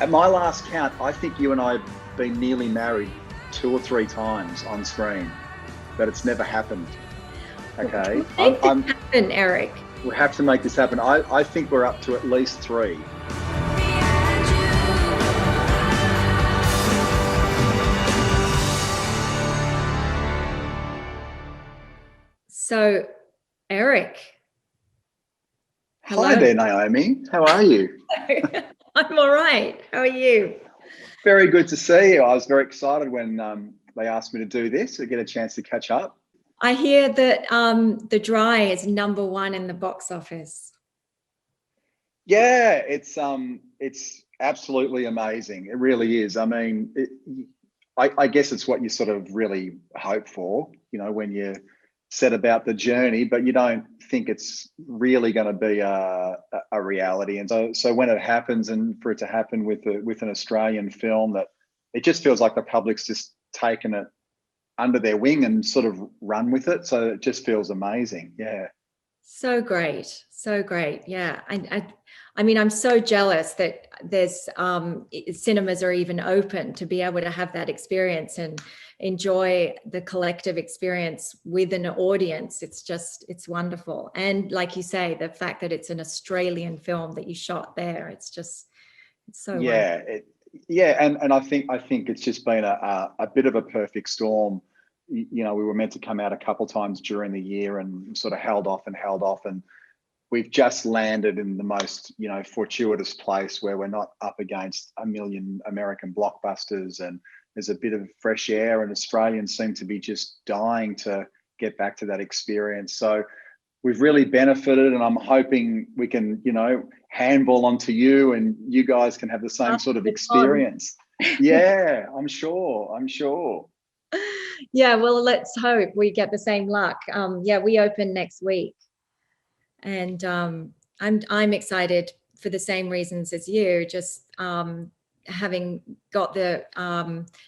At my last count, I think you and I have been nearly married 2 or 3 times on screen, but it's never happened. Okay, Make this happen, Eric. we have to make this happen. I think we're up to at least 3. So, Eric, hello. Hi there, Naomi. How are you? I'm all right. How are you? Very good to see you. I was very excited when they asked me to do this to get a chance to catch up. I hear that The Dry is #1 in the box office. Yeah, it's absolutely amazing. It really is. I mean, I guess it's what you sort of really hope for, when you set about the journey, but you don't think it's really going to be a reality. And so when it happens, and for it to happen with an Australian film, that it just feels like the public's just taken it under their wing and sort of run with it. So it just feels amazing. Yeah. So great. So great. Yeah. I mean, I'm so jealous that there's cinemas are even open to be able to have that experience and enjoy the collective experience with an audience. It's wonderful. And like you say, the fact that it's an Australian film that you shot there, it's so wonderful. And I think it's just been a bit of a perfect storm. We were meant to come out a couple times during the year and sort of held off, and we've just landed in the most fortuitous place where we're not up against a million American blockbusters, and there's a bit of fresh air, and Australians seem to be just dying to get back to that experience. So we've really benefited, and I'm hoping we can handball onto you, and you guys can have the same sort of experience. Yeah, I'm sure. Yeah, well, let's hope we get the same luck. We open next week, and I'm excited for the same reasons as you. Just having got the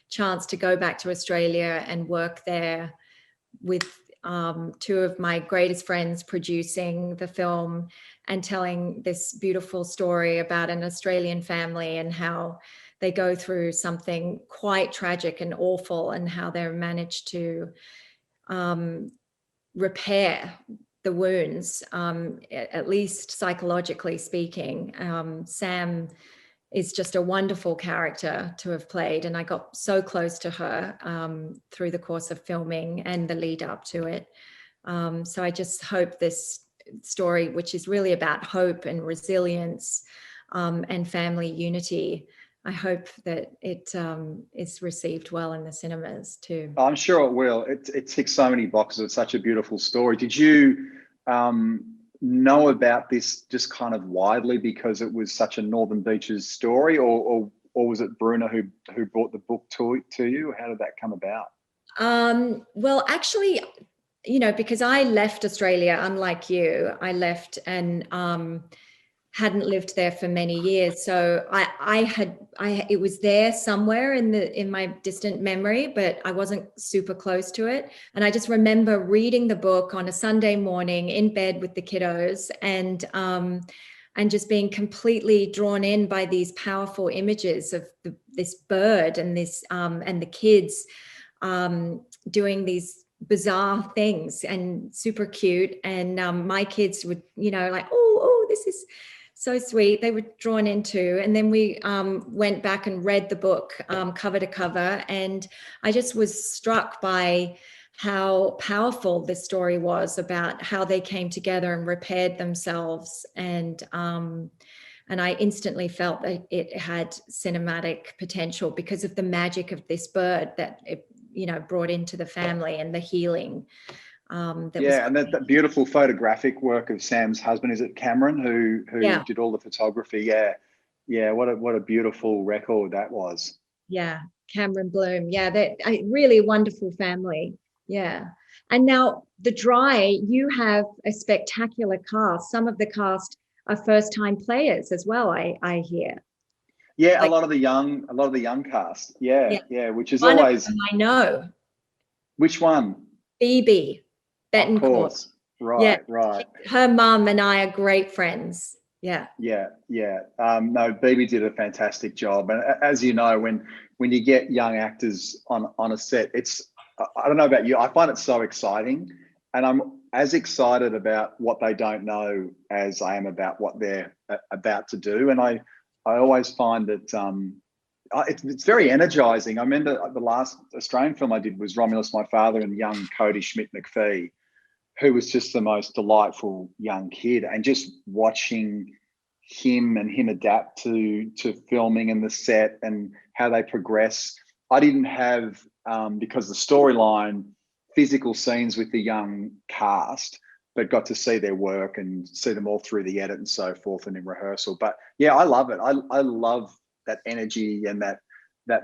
chance to go back to Australia and work there with 2 of my greatest friends producing the film and telling this beautiful story about an Australian family and how they go through something quite tragic and awful, and how they're managed to repair the wounds, at least psychologically speaking. Sam is just a wonderful character to have played, and I got so close to her through the course of filming and the lead up to it. So I just hope this story, which is really about hope and resilience and family unity, I hope that it is received well in the cinemas too. I'm sure it will. It ticks so many boxes. It's such a beautiful story. Did you know about this just kind of widely because it was such a Northern Beaches story, or was it Bruna who brought the book to you? How did that come about? Well, actually, because I left Australia, unlike you, I left and hadn't lived there for many years. So it was there somewhere in my distant memory, but I wasn't super close to it. And I just remember reading the book on a Sunday morning in bed with the kiddos, and just being completely drawn in by these powerful images of this bird and this and the kids doing these bizarre things and super cute. And my kids would, like, oh, this is so sweet. They were drawn into, and then we went back and read the book cover to cover, and I just was struck by how powerful this story was about how they came together and repaired themselves, and I instantly felt that it had cinematic potential because of the magic of this bird that it brought into the family and the healing. And that beautiful photographic work of Sam's husband, is it Cameron who did all the photography? What a beautiful record that was. Cameron Bloom. They're a really wonderful family. And now The Dry, you have a spectacular cast. Some of the cast are first-time players as well, I hear. A lot of the young cast. Which is one always of them I know. Which one? Phoebe Betancourt. Of course. Right. Her mum and I are great friends. Yeah. No, BB did a fantastic job. And as you know, when you get young actors on a set, I don't know about you, I find it so exciting. And I'm as excited about what they don't know as I am about what they're about to do. And I always find that it's very energizing. I remember the last Australian film I did was Romulus, My Father, and young Cody Schmidt-McPhee, who was just the most delightful young kid. And just watching him adapt to filming and the set and how they progress. I didn't have, because the storyline, physical scenes with the young cast, but got to see their work and see them all through the edit and so forth and in rehearsal. But yeah, I love it. I love that energy and that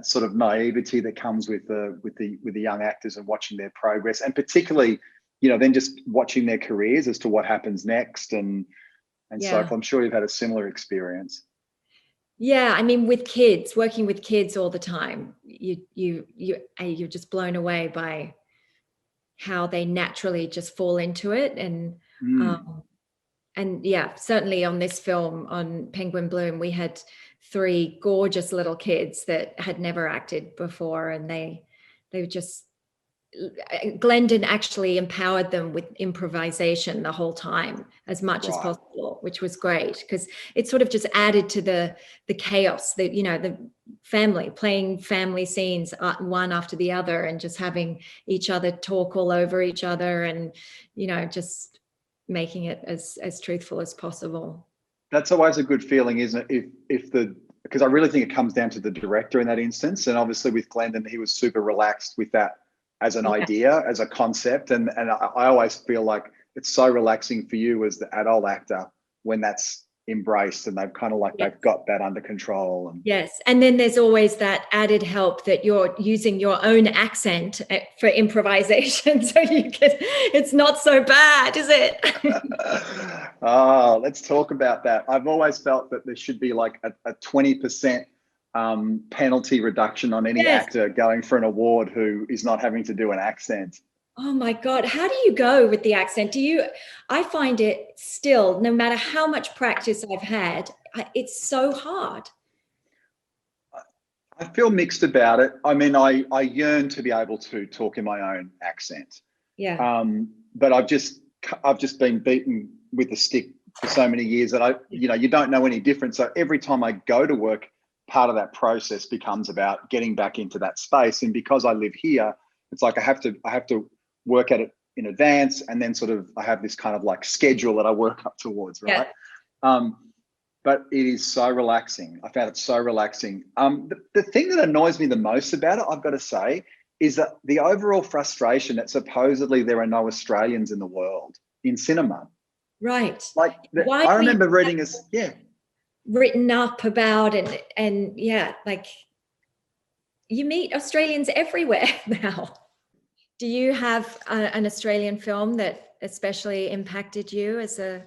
sort of naivety that comes with the young actors and watching their progress, and particularly, then just watching their careers as to what happens next and so forth. I'm sure you've had a similar experience. Yeah, I mean, working with kids all the time, you're just blown away by how they naturally just fall into it. And yeah, certainly on this film, on Penguin Bloom, we had 3 gorgeous little kids that had never acted before, and they were just, Glendon actually empowered them with improvisation the whole time as much as possible, which was great, because it sort of just added to the chaos, that the family playing family scenes one after the other, and just having each other talk all over each other, and just making it as truthful as possible. That's always a good feeling, isn't it? Because I really think it comes down to the director in that instance. And obviously with Glendon, he was super relaxed with that as an idea, as a concept. And I always feel like it's so relaxing for you as the adult actor when that's embraced and they've kind of like they've got that under control. Yes. And then there's always that added help that you're using your own accent for improvisation. So it's not so bad, is it? Oh, let's talk about that. I've always felt that there should be like a 20% penalty reduction on any actor going for an award who is not having to do an accent. Oh my God. How do you go with the accent? I find it still, no matter how much practice I've had, it's so hard. I feel mixed about it. I mean, I yearn to be able to talk in my own accent. Yeah. But I've just been beaten with a stick for so many years that you don't know any different. So every time I go to work, part of that process becomes about getting back into that space. And because I live here, it's like I have to work at it in advance, and then sort of I have this kind of like schedule that I work up towards, right? Yeah. But it is so relaxing. I found it so relaxing. The thing that annoys me the most about it, I've got to say, is that the overall frustration that supposedly there are no Australians in the world in cinema. Right. Like I remember reading written up about, and like you meet Australians everywhere now. Do you have an Australian film that especially impacted you as a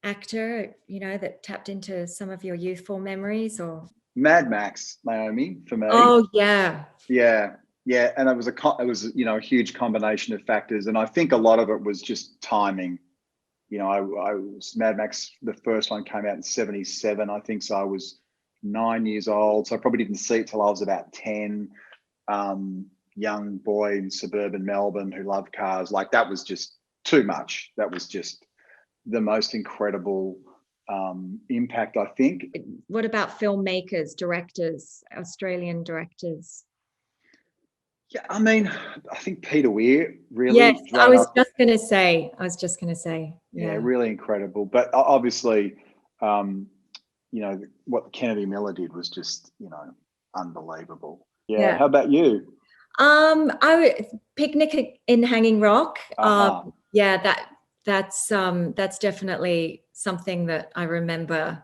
actor, that tapped into some of your youthful memories? Or Mad Max, Naomi, for me. Oh yeah. And it was a huge combination of factors, and I think a lot of it was just timing. I was Mad Max, the first one came out in 1977, I think, so I was 9 years old, so I probably didn't see it till I was about 10. Young boy in suburban Melbourne who loved cars, like that was just too much. That was just the most incredible impact, I think. What about filmmakers, directors, Australian directors? Yeah, I mean, I think Peter Weir really. Yes, I was just going to say. Yeah, really incredible. But obviously, what Kennedy Miller did was just, unbelievable. Yeah. How about you? Picnic in Hanging Rock. That's definitely something that I remember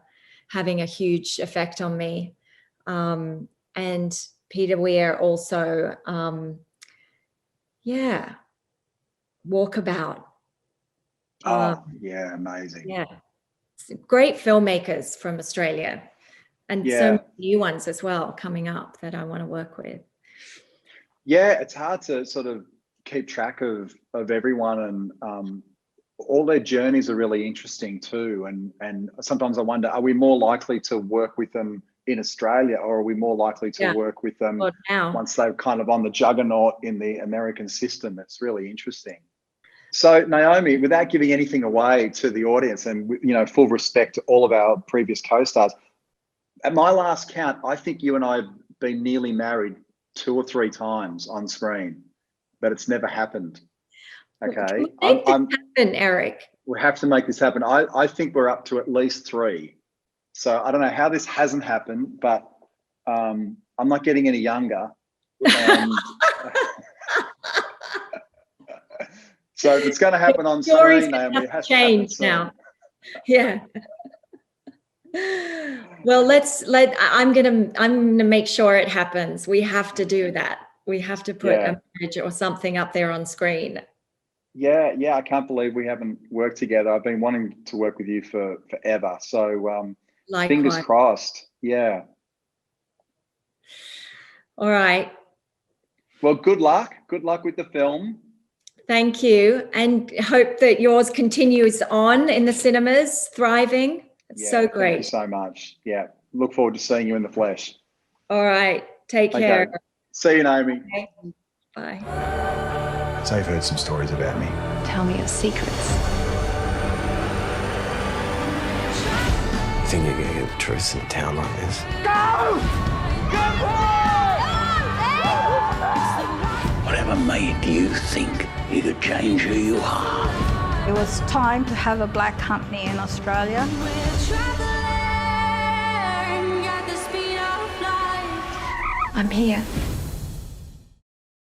having a huge effect on me. And Peter Weir also, Walkabout. Amazing. Yeah, great filmmakers from Australia, and so many new ones as well coming up that I want to work with. Yeah, it's hard to sort of keep track of everyone, and all their journeys are really interesting too. And sometimes I wonder, are we more likely to work with them in Australia, or are we more likely to work with them once they're kind of on the juggernaut in the American system? It's really interesting. So Naomi, without giving anything away to the audience, and full respect to all of our previous co-stars, at my last count, I think you and I have been nearly married 2 or 3 times on screen, but it's never happened. Okay, make this happen, Eric. We have to make this happen. I think we're up to at least 3. So I don't know how this hasn't happened, but I'm not getting any younger. And so if it's going to happen on screen, Naomi, it has to change now. Yeah. Well, I'm gonna make sure it happens. We have to do that. We have to put a marriage or something up there on screen. Yeah, I can't believe we haven't worked together. I've been wanting to work with you for forever. So fingers crossed. Yeah. All right. Well, good luck. Good luck with the film. Thank you, and hope that yours continues on in the cinemas, thriving. It's so great. Thank you so much. Yeah, look forward to seeing you in the flesh. All right, take care. Okay. See you, Naomi. Okay. Bye. So you've heard some stories about me. Tell me your secrets. You think you're gonna get the truth in a town like this? Whatever made you think you could change who you are? It was time to have a black company in Australia. I'm here.